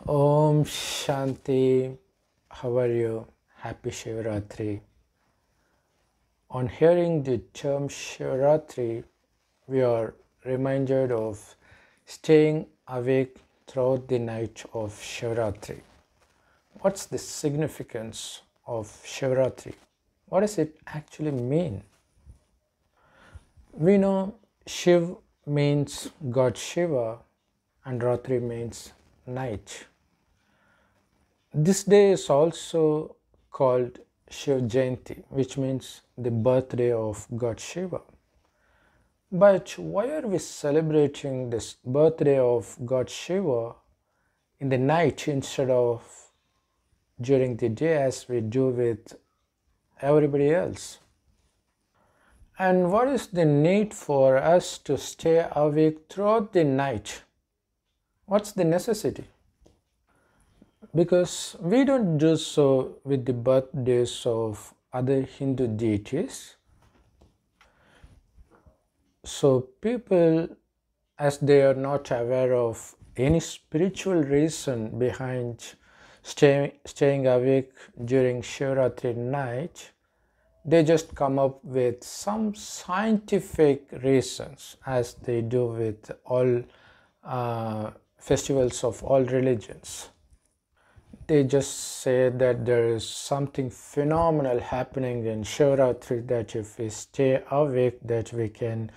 Om Shanti, how are you? Happy Shivratri. On hearing the term Shivratri, we are reminded of staying awake throughout the night of Shivratri. What's the significance of Shivratri? What does it actually mean? We know Shiv means God Shiva and Ratri means night. This day is also called Shiv Jayanti, which means the birthday of God Shiva. But why are we celebrating this birthday of God Shiva in the night instead of during the day as we do with everybody else? And what is the need for us to stay awake throughout the night? What's the necessity? Because we don't do so with the birthdays of other Hindu deities. So people, as they are not aware of any spiritual reason behind staying awake during Shivratri night, they just come up with some scientific reasons, as they do with all festivals of all religions. They just say that there is something phenomenal happening in Shivratri, that if we stay awake, that we can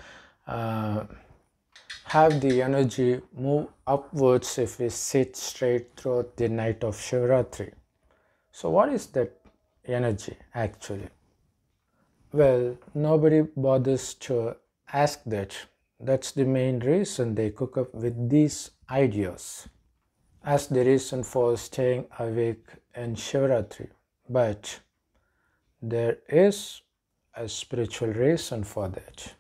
have the energy move upwards if we sit straight throughout the night of Shivratri. So what is that energy actually? Well, nobody bothers to ask that. That's the main reason they cook up with these ideas as the reason for staying awake in Shivratri. But there is a spiritual reason for that.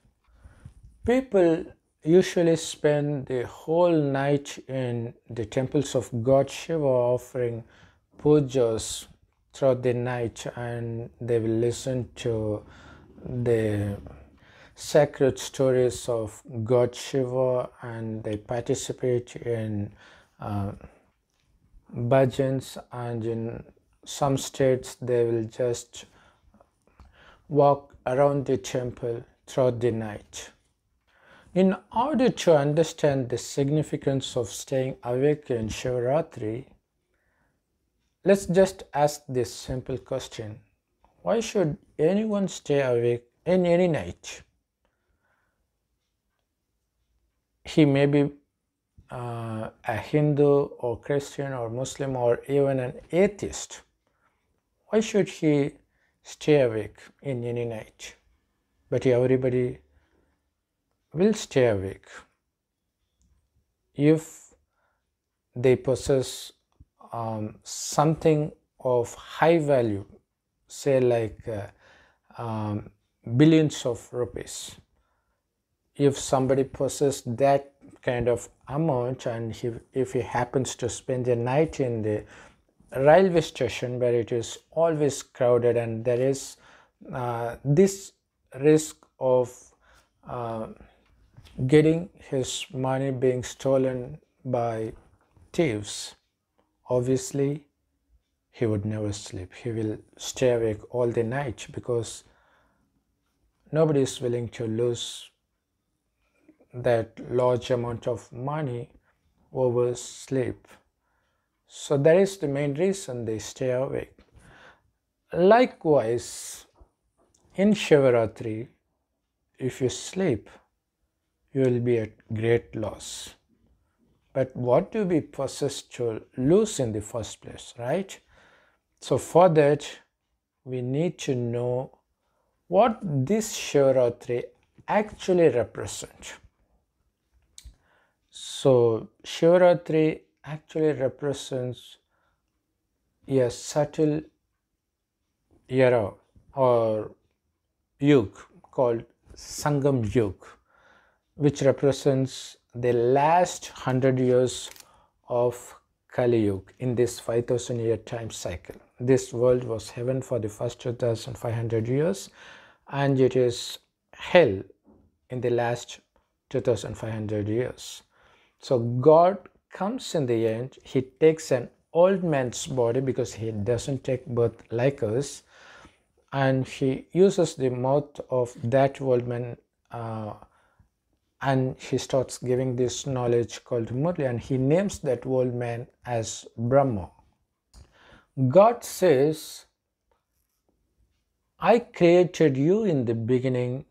People usually spend the whole night in the temples of God Shiva offering pujas throughout the night, and they will listen to the sacred stories of God Shiva, and they participate in bhajans, and in some states they will just walk around the temple throughout the night. In order to understand the significance of staying awake in Shivratri, let's just ask this simple question: why should anyone stay awake in any night? He may be a Hindu or Christian or Muslim or even an atheist. Why should he stay awake in any night? But everybody will stay awake if they possess something of high value, say like billions of rupees. If somebody possesses that kind of amount, and if he happens to spend the night in the railway station where it is always crowded, and there is this risk of getting his money being stolen by thieves, obviously he would never sleep. He will stay awake all the night, because nobody is willing to lose that large amount of money over sleep. So that is the main reason they stay awake. Likewise, in Shivratri, if you sleep, you will be at great loss. But what do we possess to lose in the first place, right? So for that, we need to know what this Shivratri actually represents. So Shivratri actually represents a subtle era or yug called Sangam Yug, which represents the last 100 years of Kali Yuga in this 5,000-year time cycle. This world was heaven for the first 2,500 years, and it is hell in the last 2,500 years. So God comes in the end, he takes an old man's body because he doesn't take birth like us, and he uses the mouth of that old man, and he starts giving this knowledge called Murli, and he names that old man as Brahma. God says, I created you in the beginning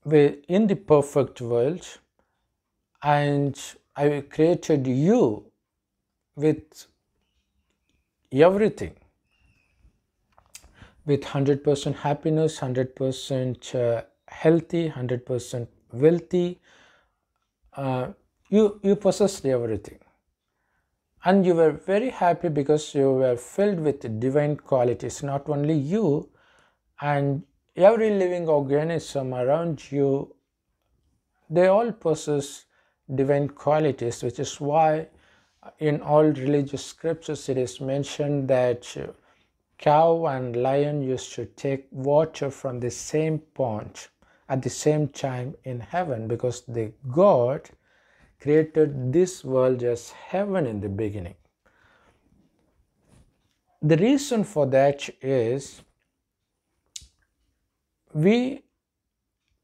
in the perfect world, and I created you with everything, with 100% happiness, 100% healthy, 100% wealthy. You possessed everything, and you were very happy because you were filled with divine qualities. Not only you, and every living organism around you, they all possess divine qualities, which is why in all religious scriptures it is mentioned that cow and lion used to take water from the same pond at the same time in heaven, because the God created this world as heaven in the beginning. The reason for that is we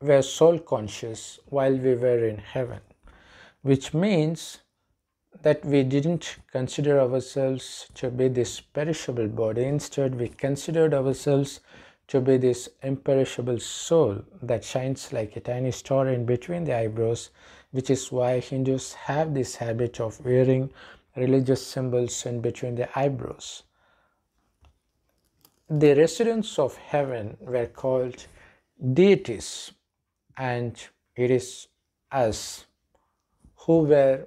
were soul conscious while we were in heaven, which means that we didn't consider ourselves to be this perishable body. Instead, we considered ourselves to be this imperishable soul that shines like a tiny star in between the eyebrows, which is why Hindus have this habit of wearing religious symbols in between the eyebrows. The residents of heaven were called deities, and it is us who were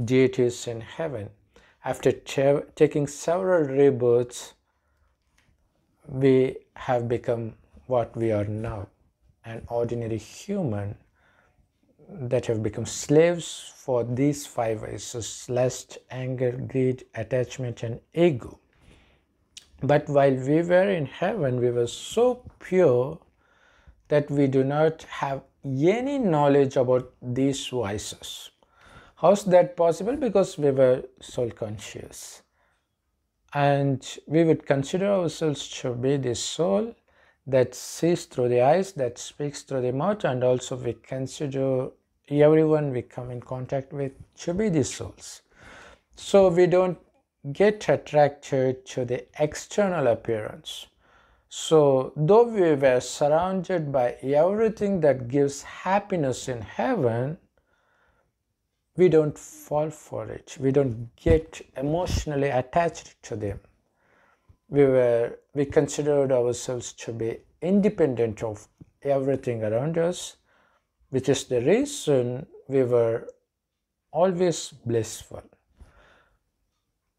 deities in heaven. After taking several rebirths, we have become what we are now, an ordinary human that have become slaves for these five vices: lust, anger, greed, attachment, and ego. But while we were in heaven, we were so pure that we do not have any knowledge about these vices. How's that possible? Because we were soul conscious, and we would consider ourselves to be the soul that sees through the eyes, that speaks through the mouth, and also we consider everyone we come in contact with to be the souls. So we don't get attracted to the external appearance. So though we were surrounded by everything that gives happiness in heaven, we don't fall for it. We don't get emotionally attached to them. We considered ourselves to be independent of everything around us, which is the reason we were always blissful.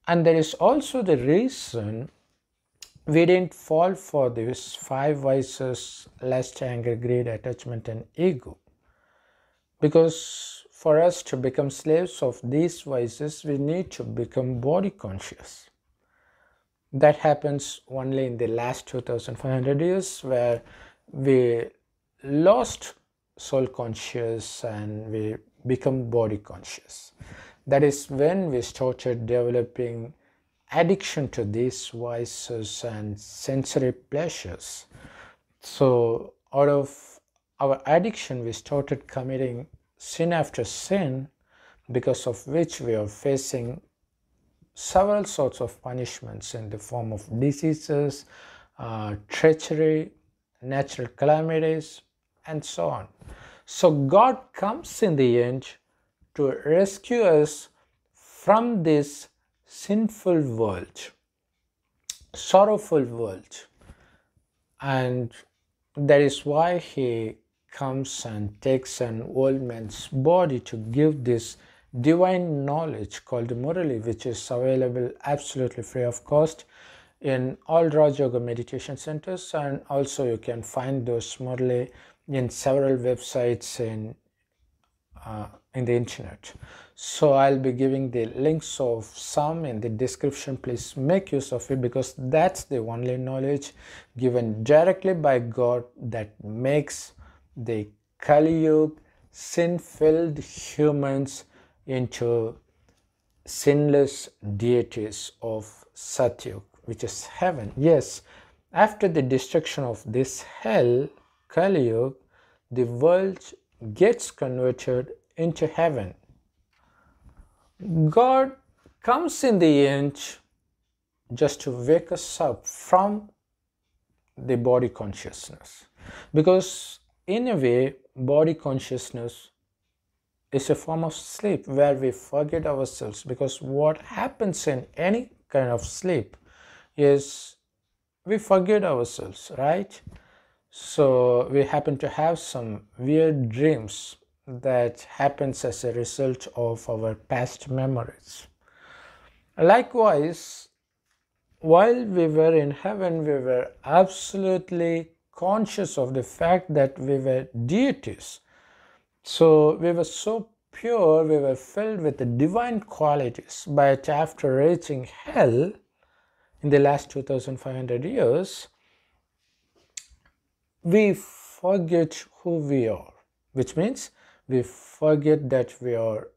And there is also the reason we didn't fall for these five vices: lust, anger, greed, attachment, and ego. Because for us to become slaves of these vices, we need to become body conscious. That happens only in the last 2500 years, where we lost soul conscious and we become body conscious. That is when we started developing addiction to these vices and sensory pleasures. So out of our addiction, we started committing sin after sin, because of which we are facing several sorts of punishments in the form of diseases, treachery, natural calamities, and so on. So God comes in the end to rescue us from this sinful world, sorrowful world, and that is why he comes and takes an old man's body to give this divine knowledge called Murli, which is available absolutely free of cost in all Raj Yoga meditation centers, and also you can find those Murli in several websites in the internet. So I'll be giving the links of some in the description. Please make use of it, because that's the only knowledge given directly by God that makes the Kali Yuga sin-filled humans into sinless deities of Satyug, which is heaven. Yes, after the destruction of this hell, Kali Yuga, the world gets converted into heaven. God comes in the end just to wake us up from the body consciousness, because in a way body consciousness is a form of sleep where we forget ourselves, because what happens in any kind of sleep is we forget ourselves, right? So we happen to have some weird dreams that happens as a result of our past memories. Likewise, while we were in heaven, we were absolutely conscious of the fact that we were deities. So we were so pure, we were filled with the divine qualities. But after reaching hell in the last 2500 years, we forget who we are, which means we forget that we are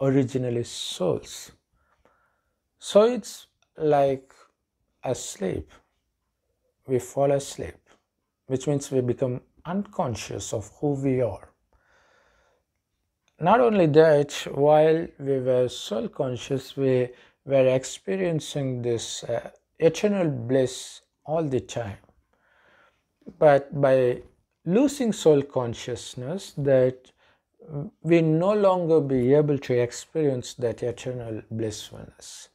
originally souls. So it's like asleep. We fall asleep, which means we become unconscious of who we are. Not only that, while we were soul conscious, we were experiencing this eternal bliss all the time. But by losing soul consciousness, that we no longer be able to experience that eternal blissfulness.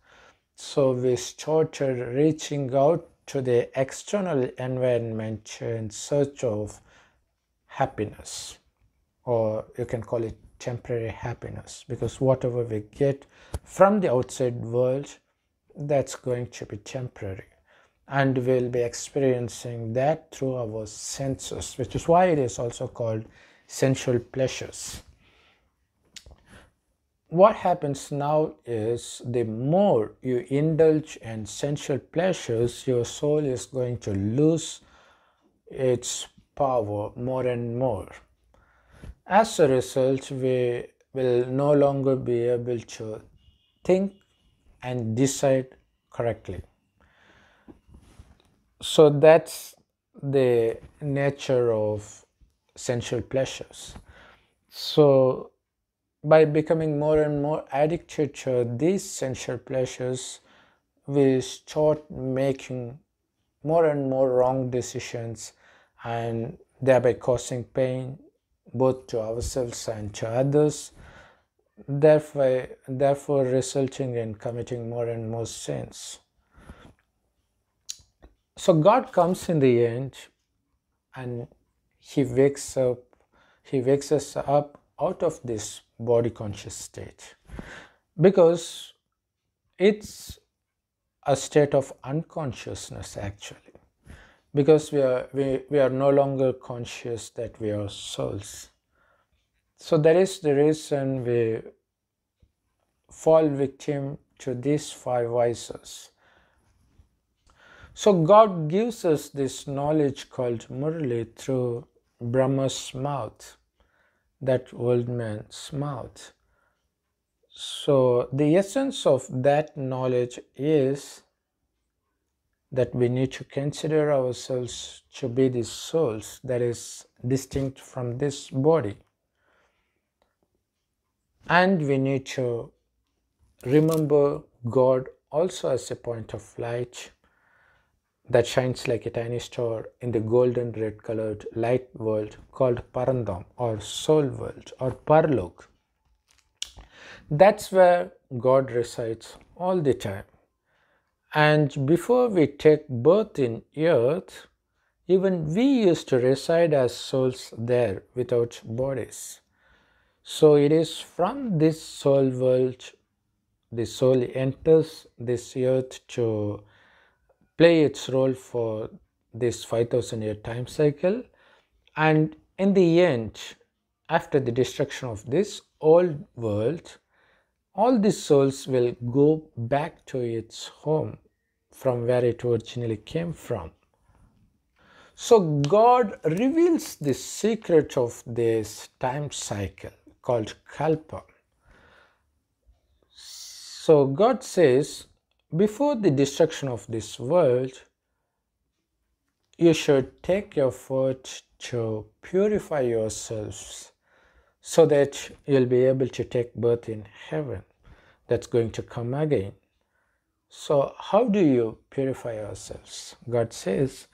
So we started reaching out to the external environment in search of happiness, or you can call it temporary happiness, because whatever we get from the outside world, that's going to be temporary, and we'll be experiencing that through our senses, which is why it is also called sensual pleasures. What happens now is the more you indulge in sensual pleasures, your soul is going to lose its power more and more. As a result, we will no longer be able to think and decide correctly. So that's the nature of sensual pleasures. So by becoming more and more addicted to these sensual pleasures, we start making more and more wrong decisions, and thereby causing pain both to ourselves and to others, therefore resulting in committing more and more sins. So God comes in the end and he wakes us up out of this body conscious state, because it's a state of unconsciousness actually, because we are no longer conscious that we are souls. So that is the reason we fall victim to these five vices. So God gives us this knowledge called Murli through Brahma's mouth, that old man's mouth. So the essence of that knowledge is that we need to consider ourselves to be the souls that is distinct from this body. And we need to remember God also as a point of light that shines like a tiny star in the golden red colored light world called Parandam, or soul world, or Parlok. That's where God resides all the time. And before we take birth in earth, even we used to reside as souls there without bodies. So it is from this soul world the soul enters this earth to play its role for this 5,000-year time cycle, and in the end, after the destruction of this old world, all these souls will go back to its home from where it originally came from. So God reveals the secret of this time cycle called Kalpa. So God says, before the destruction of this world, you should take effort to purify yourselves so that you'll be able to take birth in heaven that's going to come again. So how do you purify yourselves? God says,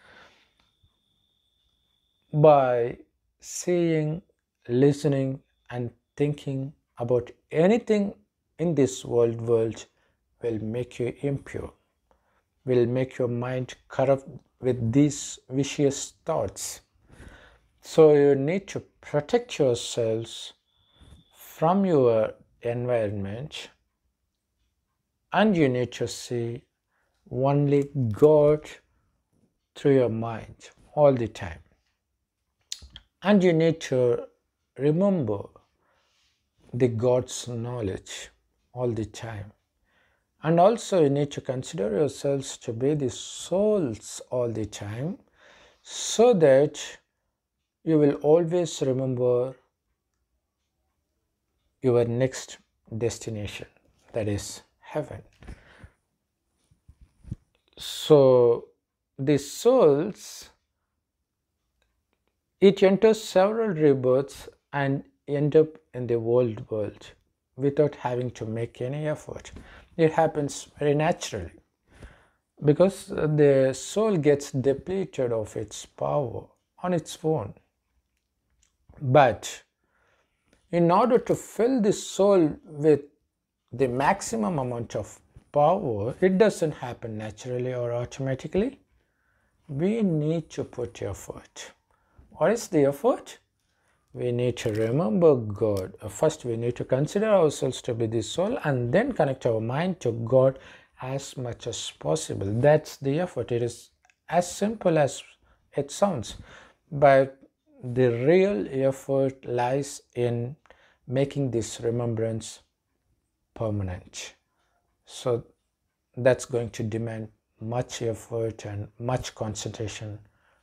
by seeing, listening, and thinking about anything in this world will make you impure, will make your mind corrupt with these vicious thoughts. So you need to protect yourselves from your environment, and you need to see only God through your mind all the time. And you need to remember the God's knowledge all the time. And also you need to consider yourselves to be the souls all the time, so that you will always remember your next destination, that is heaven. So the souls, it enters several rebirths and end up in the old world without having to make any effort. It happens very naturally because the soul gets depleted of its power on its own. But in order to fill the soul with the maximum amount of power, it doesn't happen naturally or automatically. We need to put effort. What is the effort? We need to remember God. First, we need to consider ourselves to be the soul and then connect our mind to God as much as possible. That's the effort. It is as simple as it sounds. But the real effort lies in making this remembrance permanent. So that's going to demand much effort and much concentration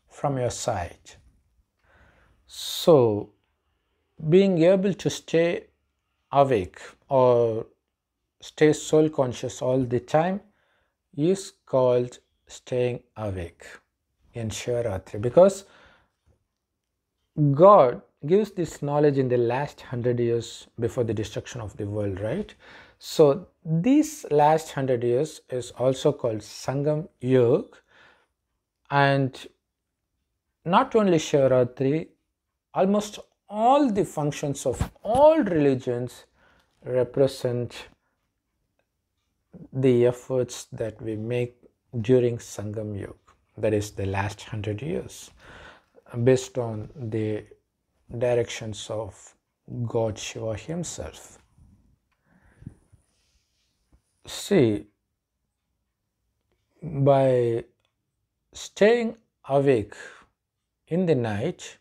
from your side. So being able to stay awake or stay soul conscious all the time is called staying awake in Shivratri, because God gives this knowledge in the last 100 years before the destruction of the world, right? So this last 100 years is also called Sangam Yug, and not only Shivratri, almost all the functions of all religions represent the efforts that we make during Sangam Yug, that is the last 100 years, based on the directions of God Shiva himself. See, by staying awake in the night,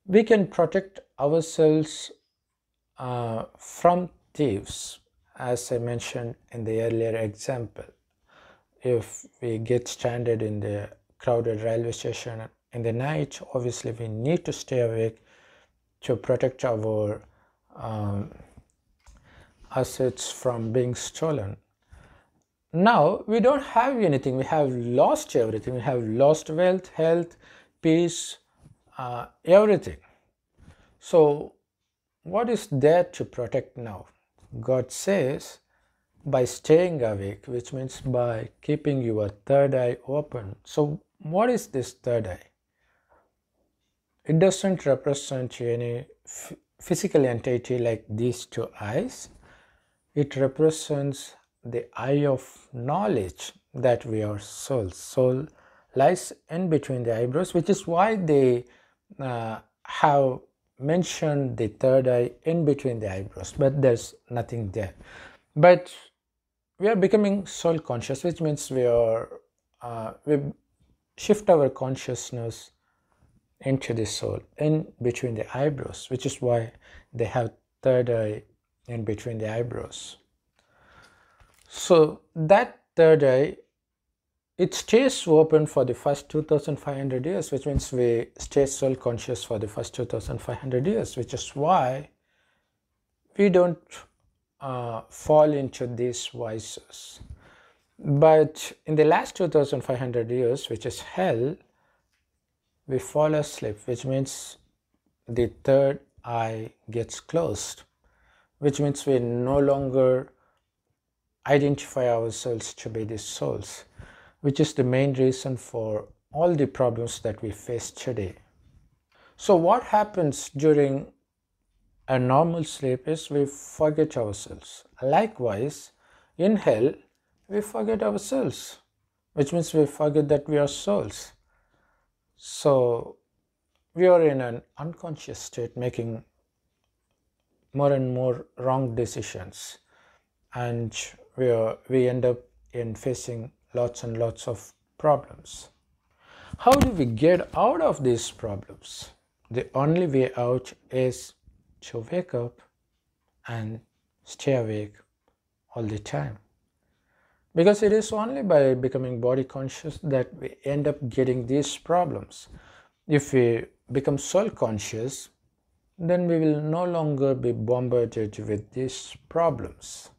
we can protect ourselves from thieves, as I mentioned in the earlier example. If we get stranded in the crowded railway station in the night, obviously we need to stay awake to protect our assets from being stolen. Now we don't have anything, we have lost everything. We have lost wealth, health, peace, everything. So what is there to protect now? God says, by staying awake, which means by keeping your third eye open. So what is this third eye? It doesn't represent any physical entity like these two eyes. It represents the eye of knowledge, that we are soul. Soul lies in between the eyebrows, which is why they have mentioned the third eye in between the eyebrows, but there's nothing there. But we are becoming soul conscious, which means we shift our consciousness into the soul in between the eyebrows, which is why they have third eye in between the eyebrows. So that third eye, it stays open for the first 2500 years, which means we stay soul conscious for the first 2500 years, which is why we don't fall into these vices. But in the last 2500 years, which is hell, we fall asleep, which means the third eye gets closed, which means we no longer identify ourselves to be the souls, which is the main reason for all the problems that we face today. So what happens during a normal sleep is we forget ourselves. Likewise, in hell, we forget ourselves, which means we forget that we are souls. So we are in an unconscious state, making more and more wrong decisions, and we end up in facing lots and lots of problems. How do we get out of these problems? The only way out is to wake up and stay awake all the time. Because it is only by becoming body conscious that we end up getting these problems. If we become soul conscious, then we will no longer be bombarded with these problems.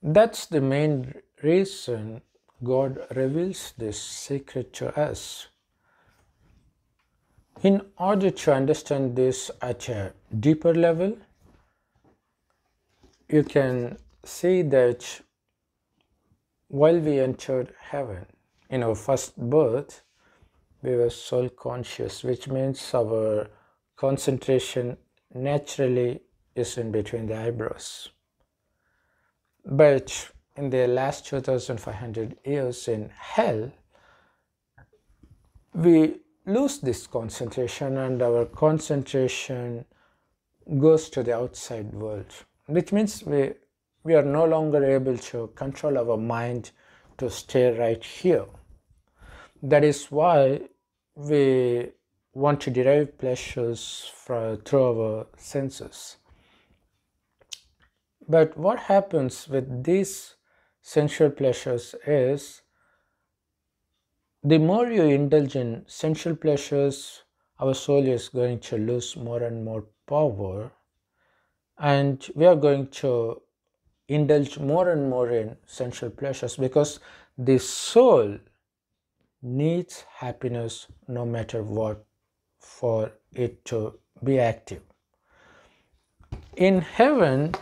That's the main reason God reveals this secret to us. In order to understand this at a deeper level, you can see that while we entered heaven, in our first birth, we were soul conscious, which means our concentration naturally is in between the eyebrows. But in the last 2500 years in hell, we lose this concentration and our concentration goes to the outside world, which means we are no longer able to control our mind to stay right here. That is why we want to derive pleasures through our senses. But what happens with these sensual pleasures is, the more you indulge in sensual pleasures, our soul is going to lose more and more power, and we are going to indulge more and more in sensual pleasures because the soul needs happiness no matter what for it to be active. In heaven,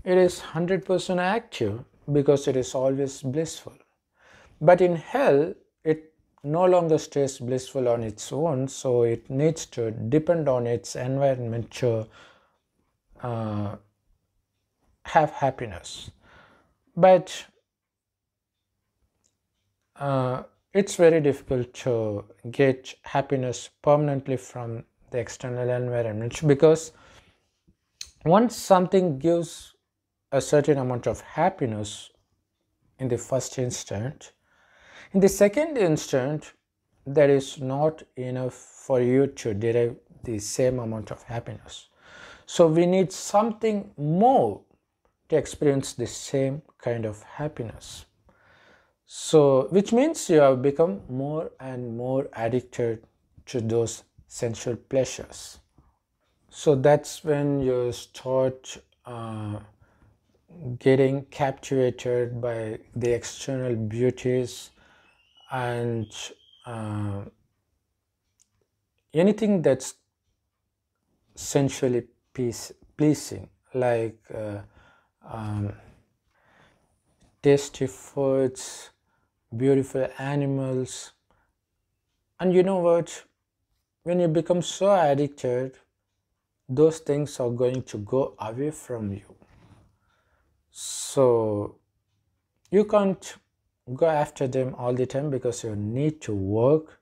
it is 100% active because it is always blissful. But in hell, it no longer stays blissful on its own, so it needs to depend on its environment to have happiness. But it's very difficult to get happiness permanently from the external environment, because once something gives a certain amount of happiness in the first instant, in the second instant, that is not enough for you to derive the same amount of happiness. So we need something more to experience the same kind of happiness. So, which means you have become more and more addicted to those sensual pleasures. So that's when you start getting captivated by the external beauties and anything that's sensually pleasing, like tasty foods, beautiful animals. And you know what? When you become so addicted, those things are going to go away from you. So you can't go after them all the time because you need to work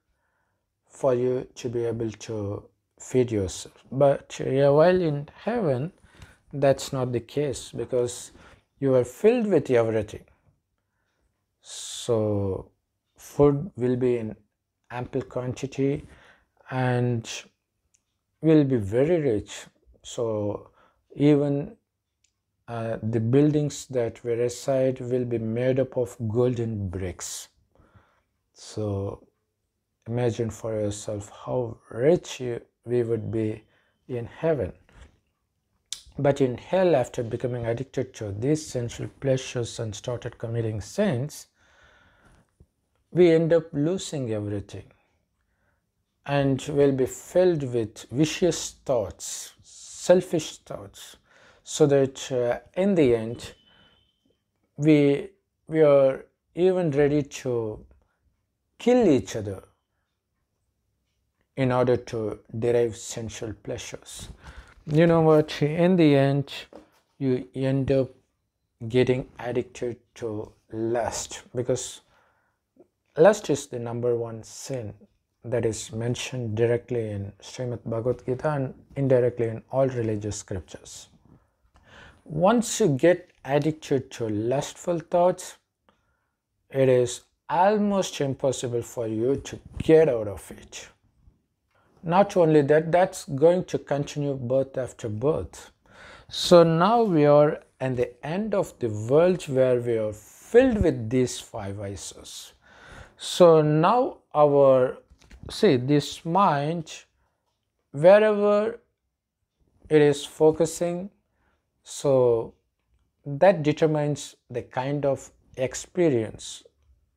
for you to be able to feed yourself. But while in heaven, that's not the case because you are filled with everything. So food will be in ample quantity and will be very rich. So even the buildings that we reside will be made up of golden bricks. So imagine for yourself how rich we would be in heaven. But in hell, after becoming addicted to these sensual pleasures and started committing sins, we end up losing everything and will be filled with vicious thoughts, selfish thoughts, so that in the end, we are even ready to kill each other in order to derive sensual pleasures. You know what? In the end, you end up getting addicted to lust, because lust is the number one sin that is mentioned directly in Srimad Bhagavad Gita and indirectly in all religious scriptures. Once you get addicted to lustful thoughts, it is almost impossible for you to get out of it. Not only that, that's going to continue birth after birth. So now we are at the end of the world where we are filled with these five vices. So now this mind, wherever it is focusing, so that determines the kind of experience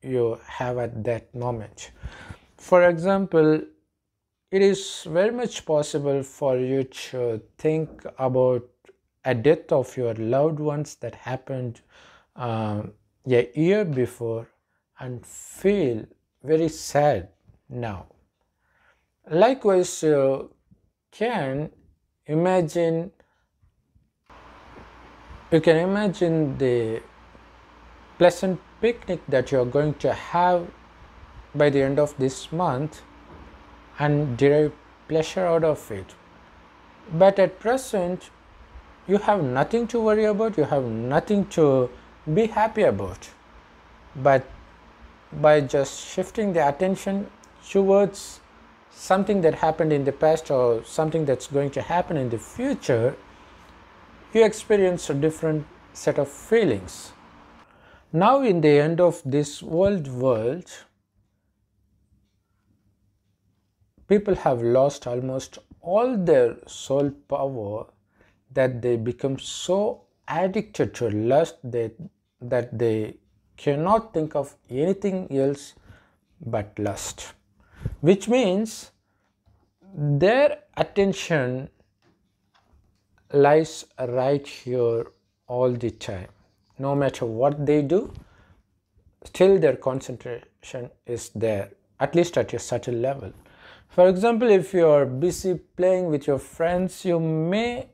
you have at that moment. For example, it is very much possible for you to think about a death of your loved ones that happened a year before and feel very sad now. Likewise, you can imagine the pleasant picnic that you are going to have by the end of this month and derive pleasure out of it. But at present, you have nothing to worry about, you have nothing to be happy about. But by just shifting the attention towards something that happened in the past or something that's going to happen in the future, you experience a different set of feelings. Now, in the end of this world, people have lost almost all their soul power, that they become so addicted to lust that they cannot think of anything else but lust, which means their attention lies right here all the time. No matter what they do, still their concentration is there, at least at a certain level. For example, if you are busy playing with your friends, you may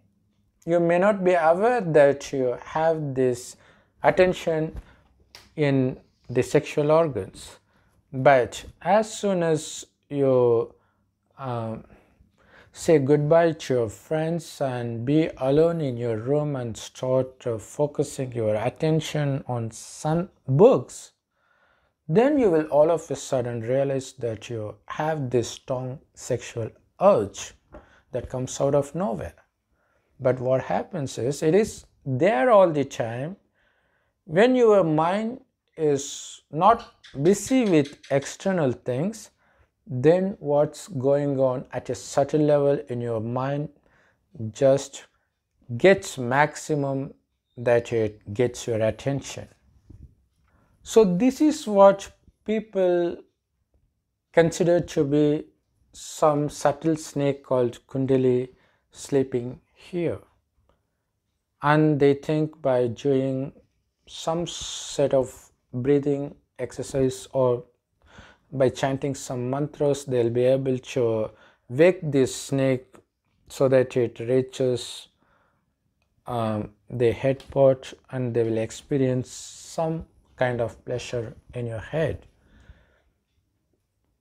not be aware that you have this attention in the sexual organs. But as soon as you say goodbye to your friends and be alone in your room and start focusing your attention on some books, then you will all of a sudden realize that you have this strong sexual urge that comes out of nowhere. But what happens is, it is there all the time. When your mind is not busy with external things, then what's going on at a certain level in your mind just gets maximum, that it gets your attention. So this is what people consider to be some subtle snake called Kundali sleeping here. And they think by doing some set of breathing exercise or by chanting some mantras, they'll be able to wake this snake so that it reaches the head part, and they will experience some kind of pleasure in your head.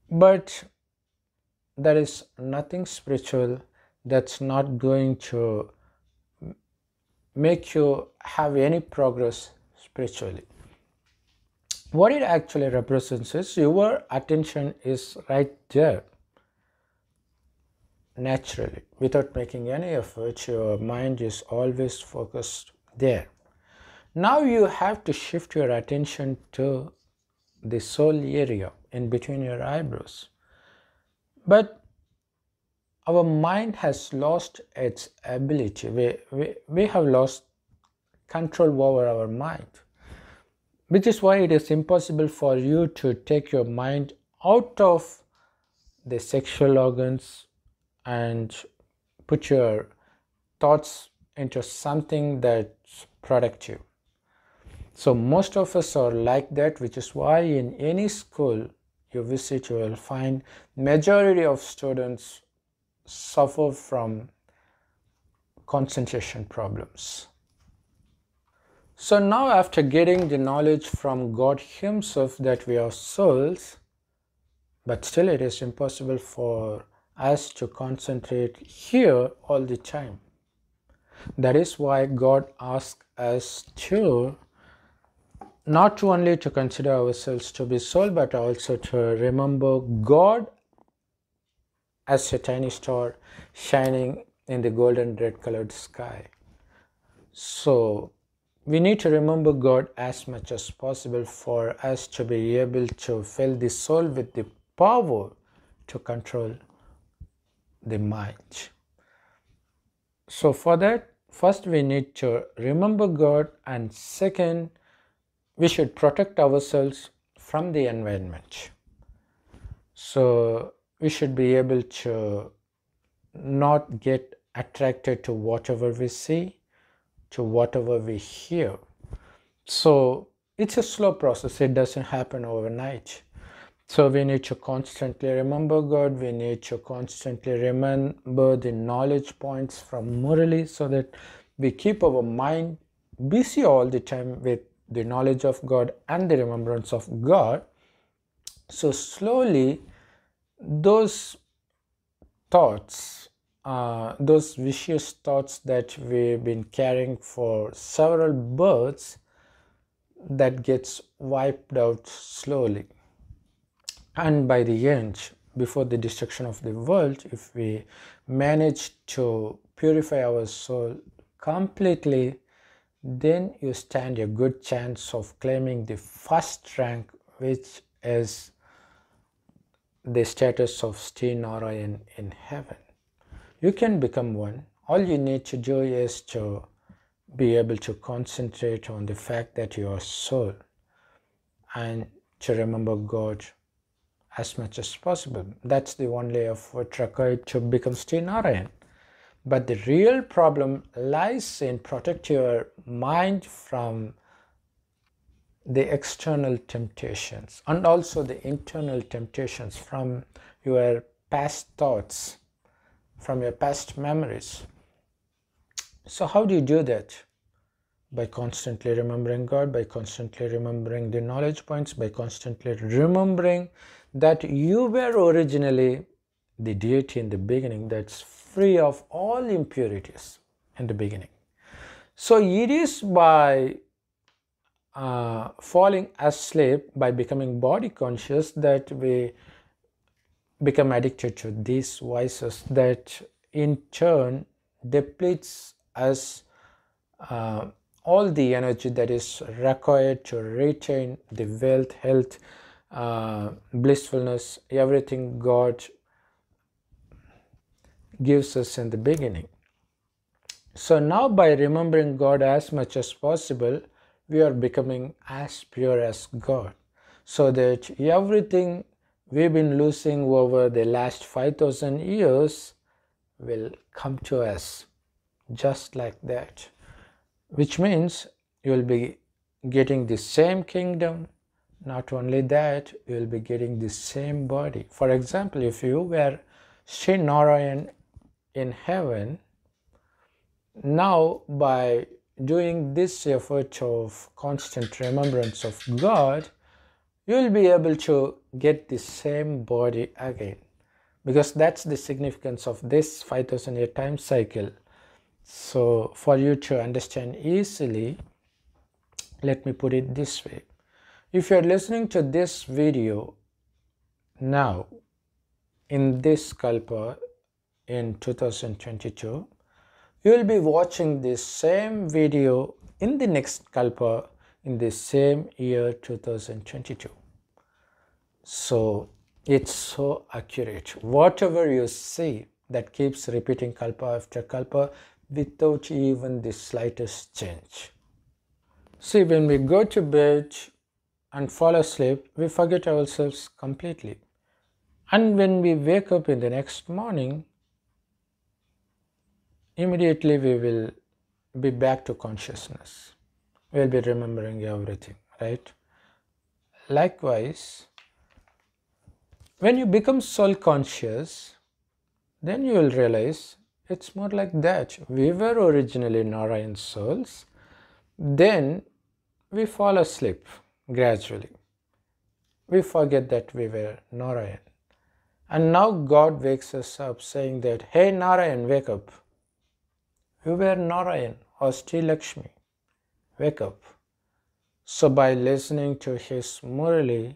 But there is nothing spiritual that's not going to make you have any progress spiritually. What it actually represents is your attention is right there naturally, without making any effort. Your mind is always focused there. Now you have to shift your attention to the soul area in between your eyebrows. But our mind has lost its ability. We have lost control over our mind, which is why it is impossible for you to take your mind out of the sexual organs and put your thoughts into something that's productive. So most of us are like that, which is why in any school you visit, you will find majority of students suffer from concentration problems. So now, after getting the knowledge from God himself that we are souls, but still it is impossible for us to concentrate here all the time. That is why God asks us to not only to consider ourselves to be soul, but also to remember God as a tiny star shining in the golden red colored sky. So we need to remember God as much as possible for us to be able to fill the soul with the power to control the mind. So for that, first we need to remember God, and second, we should protect ourselves from the environment. So we should be able to not get attracted to whatever we see, to whatever we hear. So it's a slow process. It doesn't happen overnight. So we need to constantly remember God. We need to constantly remember the knowledge points from Murli, so that we keep our mind busy all the time with the knowledge of God and the remembrance of God. So slowly those thoughts, those vicious thoughts that we've been carrying for several births, that gets wiped out slowly. And by the end, before the destruction of the world, if we manage to purify our soul completely, then you stand a good chance of claiming the first rank, which is the status of Sri Narayan in heaven. You can become one. All you need to do is to be able to concentrate on the fact that you are soul, and to remember God as much as possible. That's the only effort required to become Sri Narayan. But the real problem lies in protect your mind from the external temptations, and also the internal temptations from your past thoughts, from your past memories. So how do you do that? By constantly remembering God, by constantly remembering the knowledge points, by constantly remembering that you were originally the deity in the beginning, that's free of all impurities in the beginning. So it is by falling asleep, by becoming body conscious, that we become addicted to these vices, that in turn depletes us all the energy that is required to retain the wealth, health, blissfulness, everything God gives us in the beginning. So now, by remembering God as much as possible, we are becoming as pure as God, so that everything we've been losing over the last 5,000 years will come to us just like that, which means you will be getting the same kingdom. Not only that, you will be getting the same body. For example, if you were Sri Narayan in heaven, now by doing this effort of constant remembrance of God, you will be able to get the same body again, because that's the significance of this 5,000 year time cycle. So for you to understand easily, let me put it this way. If you are listening to this video now, in this kalpa, in 2022, you will be watching this same video in the next kalpa, in the same year 2022. So it's so accurate. Whatever you see, that keeps repeating kalpa after kalpa without even the slightest change. See, when we go to bed and fall asleep, we forget ourselves completely. And when we wake up in the next morning, immediately we will be back to consciousness. We'll be remembering everything, right? Likewise, when you become soul conscious, then you will realize it's more like that. We were originally Narayan souls, then we fall asleep gradually. We forget that we were Narayan. And now God wakes us up saying that, hey Narayan, wake up. You were Narayan or Sri Lakshmi. Wake up. So by listening to his Murli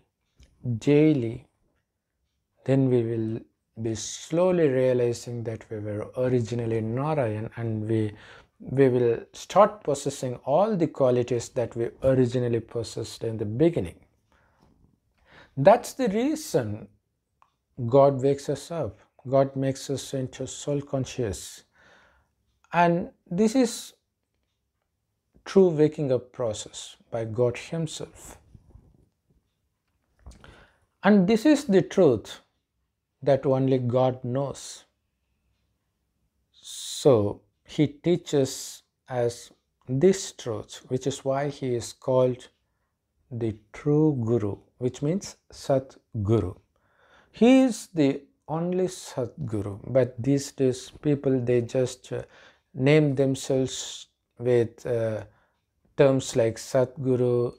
daily, then we will be slowly realizing that we were originally Narayan, and we will start possessing all the qualities that we originally possessed in the beginning. That's the reason God wakes us up. God makes us into soul conscious. And this is true waking up process by God himself. And this is the truth that only God knows. So he teaches us this truth, which is why he is called the true Guru, which means Sadhguru. He is the only Sadhguru, but these days people, they just name themselves with terms like Sadhguru,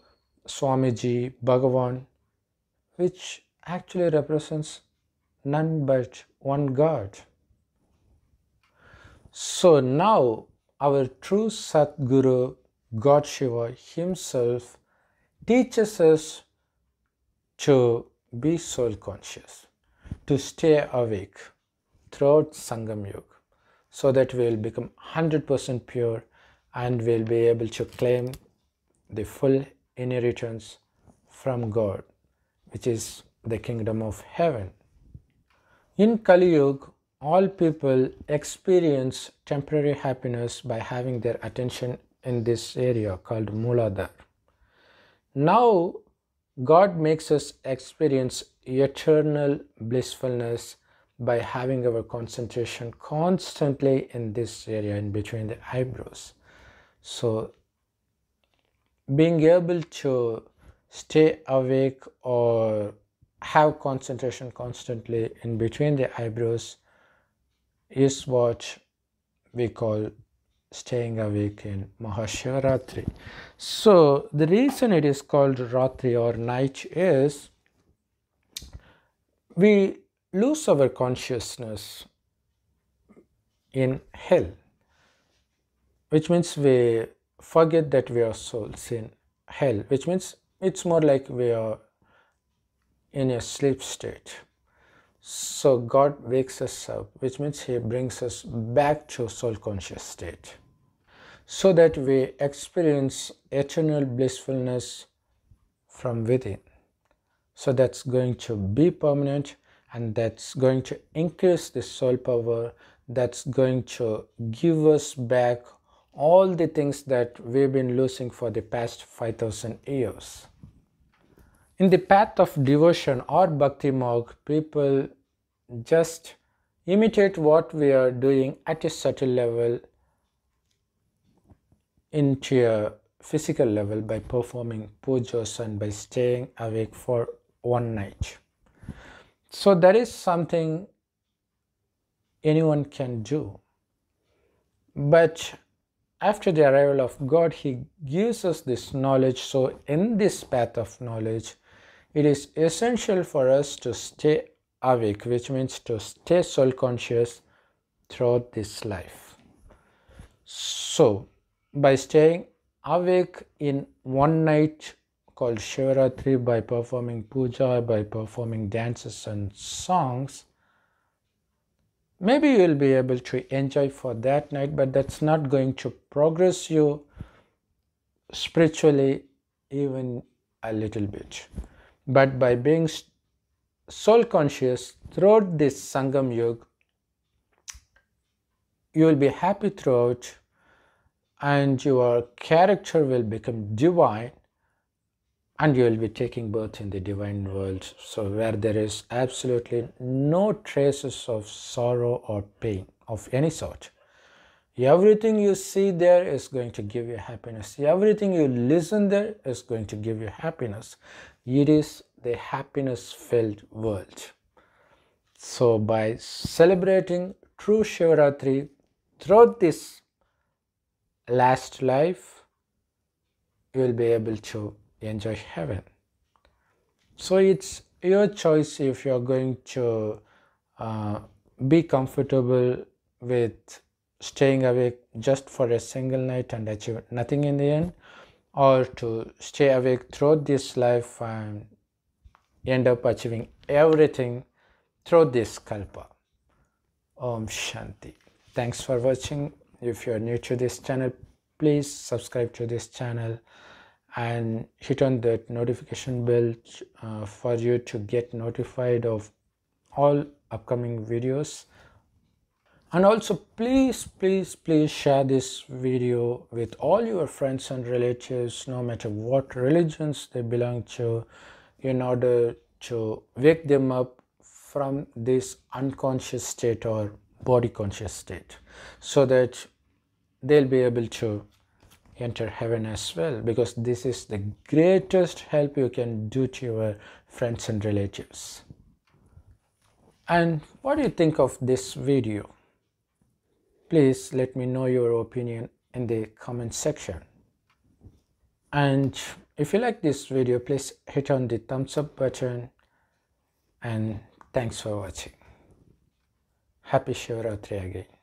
Swamiji, Bhagavan, which actually represents none but one God. So now our true Sadhguru, God Shiva himself, teaches us to be soul conscious, to stay awake throughout Sangam Yuga, so that we will become 100% pure and we will be able to claim the full inheritance from God, which is the kingdom of heaven. In Kali Yuga, all people experience temporary happiness by having their attention in this area called Mooladhara. Now, God makes us experience eternal blissfulness by having our concentration constantly in this area in between the eyebrows. So, being able to stay awake or have concentration constantly in between the eyebrows is what we call staying awake in Maha Shivratri. So the reason it is called Ratri or night is we lose our consciousness in hell, which means we forget that we are souls in hell, which means it's more like we are in a sleep state. So God wakes us up, which means he brings us back to soul conscious state, so that we experience eternal blissfulness from within. So that's going to be permanent, and that's going to increase the soul power, that's going to give us back all the things that we've been losing for the past 5,000 years. In the path of devotion or bhakti marg, people just imitate what we are doing at a subtle level into a physical level by performing pujas and by staying awake for one night. So that is something anyone can do. But after the arrival of God, he gives us this knowledge. So in this path of knowledge, it is essential for us to stay awake, which means to stay soul conscious throughout this life. So by staying awake in one night called Shivratri, by performing puja, by performing dances and songs, maybe you will be able to enjoy for that night, but that's not going to progress you spiritually even a little bit. But by being soul conscious throughout this Sangam Yuga, you will be happy throughout, and your character will become divine, and you will be taking birth in the divine world, so where there is absolutely no traces of sorrow or pain of any sort. Everything you see there is going to give you happiness. Everything you listen there is going to give you happiness. It is the happiness filled world. So by celebrating true Shivratri throughout this last life, you will be able to enjoy heaven. So it's your choice if you're going to be comfortable with staying awake just for a single night and achieve nothing in the end, or to stay awake throughout this life and end up achieving everything through this kalpa. Om Shanti. Thanks for watching. If you are new to this channel, please subscribe to this channel and hit on that notification bell for you to get notified of all upcoming videos. And also please share this video with all your friends and relatives, no matter what religions they belong to, in order to wake them up from this unconscious state or body conscious state, so that they'll be able to enter heaven as well, because this is the greatest help you can do to your friends and relatives. And what do you think of this video? Please let me know your opinion in the comment section. And if you like this video, please hit on the thumbs up button, and thanks for watching. Happy Shivratri again.